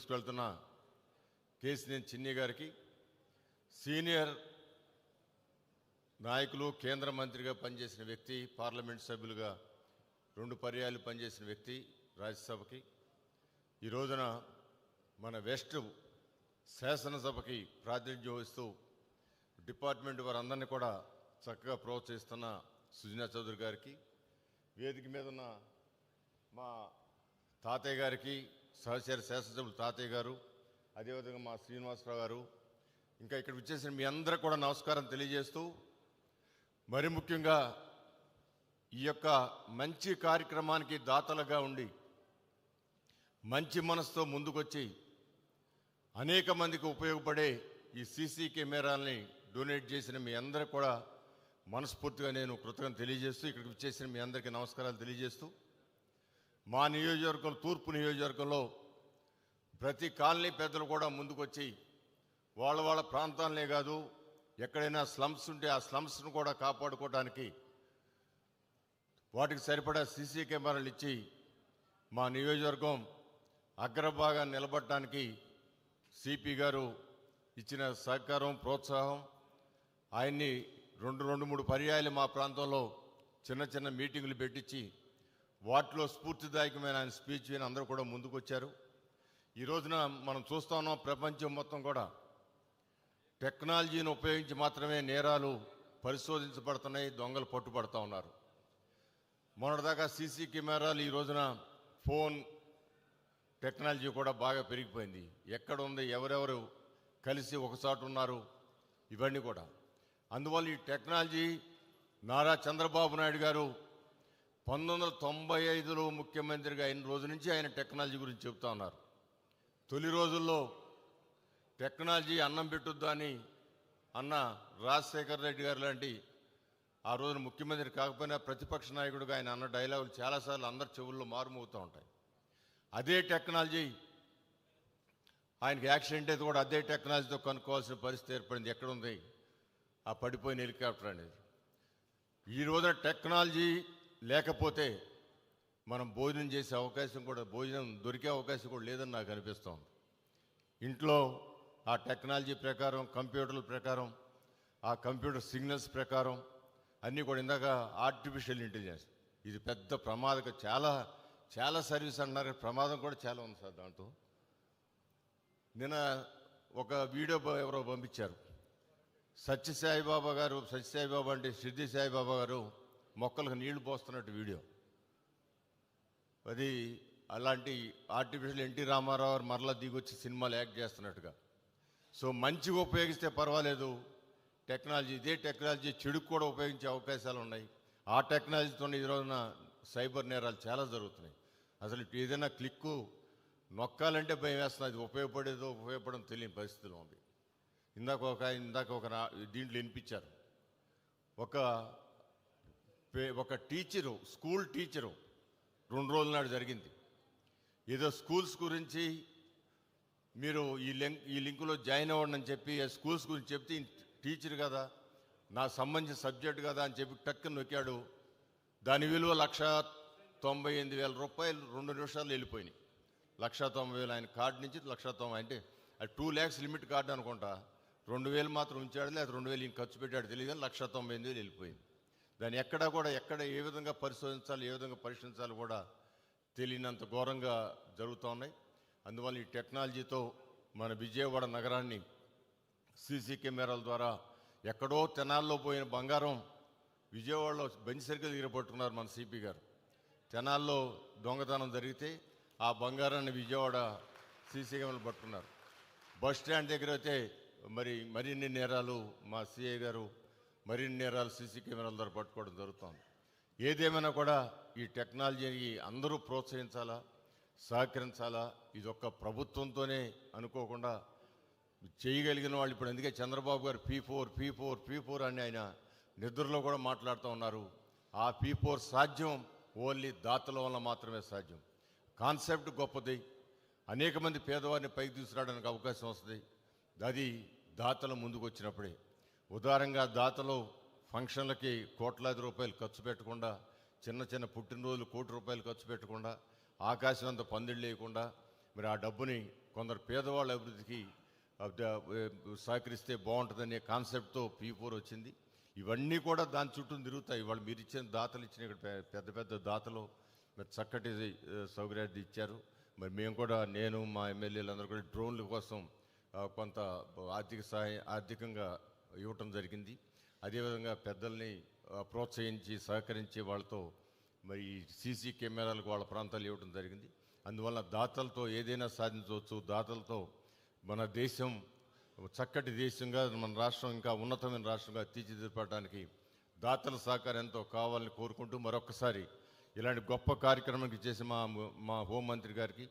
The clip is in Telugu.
తీసుకెళ్తున్న కేసినేని చిన్ని గారికి, సీనియర్ నాయకులు, కేంద్ర మంత్రిగా పనిచేసిన వ్యక్తి, పార్లమెంట్ సభ్యులుగా 2 పర్యాయాలు పనిచేసిన వ్యక్తి, రాజ్యసభకి ఈ రోజున మన వెస్ట్ శాసనసభకి ప్రాతినిధ్యం వహిస్తూ డిపార్ట్మెంట్ వారందరినీ కూడా చక్కగా ప్రోత్సహిస్తున్న సుజనా చౌదరి గారికి, వేదిక మీద ఉన్న మా తాతయ్య గారికి, సహచర శాసనసభ్యులు తాతయ్య గారు, అదేవిధంగా మా శ్రీనివాసరావు గారు, ఇంకా ఇక్కడ వచ్చేసిన మీ అందరూ కూడా నమస్కారం తెలియజేస్తూ, మరి ముఖ్యంగా ఈ యొక్క మంచి కార్యక్రమానికి దాతలుగా ఉండి మంచి మనసుతో ముందుకొచ్చి అనేక మందికి ఉపయోగపడే ఈ సీసీ కెమెరాలని డొనేట్ చేసిన మీ అందరూ కూడా మనస్ఫూర్తిగా నేను కృతజ్ఞత తెలియజేస్తూ, ఇక్కడికి వచ్చేసిన మీ అందరికీ నమస్కారాలు తెలియజేస్తూ, మా నియోజకవర్గం తూర్పు నియోజకవర్గంలో ప్రతి కాలనీ పెద్దలు కూడా ముందుకొచ్చి వాళ్ళ ప్రాంతాలనే కాదు, ఎక్కడైనా స్లమ్స్ ఉంటే ఆ స్లమ్స్ను కూడా కాపాడుకోవడానికి వాటికి సరిపడా సీసీ కెమెరాలు ఇచ్చి మా నియోజకవర్గం అగ్రభాగా నిలబడటానికి సిపి గారు ఇచ్చిన సహకారం, ప్రోత్సాహం, ఆయన్ని 2-3 పర్యాయాలు మా ప్రాంతంలో చిన్న మీటింగులు పెట్టించి వాటిలో స్ఫూర్తిదాయకమైన ఆయన స్పీచ్ విని అందరూ కూడా ముందుకొచ్చారు. ఈ రోజున మనం చూస్తా ఉన్నాం, ప్రపంచం మొత్తం కూడా టెక్నాలజీని ఉపయోగించి మాత్రమే నేరాలు పరిశోధించబడుతున్నాయి, దొంగలు పట్టుబడుతూ ఉన్నారు. మొన్నటిదాకా సీసీ కెమెరాలు, ఈ రోజున ఫోన్ టెక్నాలజీ కూడా బాగా పెరిగిపోయింది. ఎక్కడ ఉంది, ఎవరెవరు కలిసి ఒకసారి ఉన్నారు, ఇవన్నీ కూడా. అందువల్ల ఈ టెక్నాలజీ నారా చంద్రబాబు నాయుడు గారు 1995లో ముఖ్యమంత్రిగా అయిన రోజు నుంచి ఆయన టెక్నాలజీ గురించి చెబుతా ఉన్నారు. తొలి రోజుల్లో టెక్నాలజీ అన్నం పెట్టుద్దా అని అన్న రాజశేఖర్ రెడ్డి గారు లాంటి ఆ రోజున ముఖ్యమంత్రి కాకపోయినా ప్రతిపక్ష నాయకుడిగా ఆయన అన్న డైలాగులు చాలాసార్లు అందరి చెవుల్లో మారుమోగుతూ ఉంటాయి. అదే టెక్నాలజీ ఆయనకి యాక్సిడెంట్ అయితే కూడా అదే టెక్నాలజీతో కనుక్కోవాల్సిన పరిస్థితి ఏర్పడింది. ఎక్కడుంది ఆ పడిపోయిన హెలికాప్టర్ అనేది? ఈ రోజున టెక్నాలజీ లేకపోతే మనం భోజనం చేసే అవకాశం కూడా, భోజనం దొరికే అవకాశం కూడా లేదని నాకు అనిపిస్తోంది. ఇంట్లో ఆ టెక్నాలజీ ప్రకారం, కంప్యూటర్ల ప్రకారం, ఆ కంప్యూటర్ సిగ్నల్స్ ప్రకారం అన్నీ కూడా, ఇందాక ఆర్టిఫిషియల్ ఇంటెలిజెన్స్ ఇది పెద్ద ప్రమాదక, చాలా సర్వీస్ అంటున్నారు, ప్రమాదం కూడా చాలా ఉంది సార్ దాంతో. నిన్న ఒక వీడియో ఎవరో పంపించారు, సత్యసాయిబాబా అంటే సిద్ధి సాయిబాబా గారు మొక్కలకు నీళ్లు పోస్తున్నట్టు వీడియో. అది అలాంటి ఆర్టిఫిషియల్ ఎన్టీ రామారావు గారు మరలా దిగొచ్చి సినిమాలు యాక్ట్ చేస్తున్నట్టుగా. సో మంచిగా ఉపయోగిస్తే పర్వాలేదు టెక్నాలజీ, ఇదే టెక్నాలజీ చెడుకు కూడా ఉపయోగించే అవకాశాలు ఉన్నాయి. ఆ టెక్నాలజీతో ఈ రోజున సైబర్ నేరాలు చాలా జరుగుతున్నాయి. అసలు ఏదైనా క్లిక్కు నొక్కాలంటే భయం వేస్తుంది, అది ఉపయోగపడడం తెలియని పరిస్థితిలో ఉంది. ఇందాక ఒక దీంట్లో వినిపించారు, ఒక టీచరు, స్కూల్ టీచరు 2 రోజుల నాడు జరిగింది. ఏదో స్కూల్స్ గురించి మీరు ఈ లింకులో జాయిన్ అవ్వండి అని చెప్పి స్కూల్స్ గురించి చెప్తే, టీచర్ కదా, నాకు సంబంధించిన సబ్జెక్ట్ కదా అని చెప్పి టక్కున నొక్కాడు. దాని విలువ 1,98,000 రూపాయలు 2 నిమిషాలు వెళ్ళిపోయినాయి. 1,90,000 ఆయన కార్డు నుంచి 1,90,000 అంటే అది 2 lakhs లిమిట్ కార్డు అనుకుంటా. 2,000 మాత్రం ఉంచాడు, లేదా 2,000 ఇంక ఖర్చు పెట్టాడు తెలియదు, కానీ 1,98,000 వెళ్ళిపోయింది. దాన్ని ఎక్కడ ఏ విధంగా పరిశోధించాలి, ఏ విధంగా పరీక్షించాలి కూడా తెలియనంత ఘోరంగా జరుగుతూ ఉన్నాయి. అందువల్ల ఈ టెక్నాలజీతో మన విజయవాడ నగరాన్ని సీసీ కెమెరాల ద్వారా, ఎక్కడో తెనాల్లో పోయిన బంగారం విజయవాడలో బెంచ్ సర్కిల్ దగ్గర పట్టుకున్నారు మన సిపి గారు. తెనాల్లో దొంగతనం జరిగితే ఆ బంగారాన్ని విజయవాడ సీసీ కెమెరాలు పట్టుకున్నారు. బస్ స్టాండ్ దగ్గర అయితే మరిన్ని నేరాలు మా సిఐ గారు మరిన్ని నేరాలు సీసీ కెమెరాల ద్వారా పట్టుకోవడం జరుగుతుంది. ఏదేమైనా కూడా ఈ టెక్నాలజీని అందరూ ప్రోత్సహించాలా, సహకరించాలా. ఇది ఒక్క ప్రభుత్వంతోనే అనుకోకుండా చేయగలిగిన వాళ్ళు ఇప్పుడు, అందుకే చంద్రబాబు గారు P4 అని ఆయన నిద్రలో కూడా మాట్లాడుతూ ఉన్నారు. ఆ P4 సాధ్యం ఓన్లీ దాతల వల్ల మాత్రమే సాధ్యం. కాన్సెప్ట్ గొప్పది, అనేక మంది పేదవారిని పైకి తీసుకురావడానికి అవకాశం వస్తుంది. అది దాతలు ముందుకు వచ్చినప్పుడే. ఉదారంగా దాతలు ఫంక్షన్లకి కోట్లాది రూపాయలు ఖర్చు పెట్టకుండా, చిన్న పుట్టినరోజులు ₹1 కోటి ఖర్చు పెట్టకుండా, ఆకాశం అంత పందిళ్ళు లేకుండా మరి ఆ డబ్బుని కొందరు పేదవాళ్ళ అభివృద్ధికి సహకరిస్తే బాగుంటుందనే కాన్సెప్ట్తో P4 వచ్చింది. ఇవన్నీ కూడా దాని చుట్టూ తిరుగుతాయి. ఇవాళ మీరు ఇచ్చిన దాతలు ఇచ్చిన ఇక్కడ పెద్ద పెద్ద దాతలు మరి చక్కటి సౌకర్యాలు ఇచ్చారు. మరి మేము కూడా నేను మా ఎమ్మెల్యేలందరూ కూడా డ్రోన్ల కోసం కొంత ఆర్థికంగా ఇవ్వటం జరిగింది. అదేవిధంగా పెద్దల్ని ప్రోత్సహించి సహకరించి వాళ్ళతో మరి సీసీ కెమెరాలకు వాళ్ళ ప్రాంతాలు ఇవ్వడం జరిగింది. అందువల్ల దాతలతో ఏదైనా సాధించవచ్చు. దాతలతో మన దేశం చక్కటి దేశంగా, మన రాష్ట్రం ఇంకా ఉన్నతమైన రాష్ట్రంగా తీర్చిదిద్దడానికి దాతల సహకారం ఎంతో కావాలని కోరుకుంటూ మరొకసారి ఇలాంటి గొప్ప కార్యక్రమానికి చేసి మా హోంమంత్రి గారికి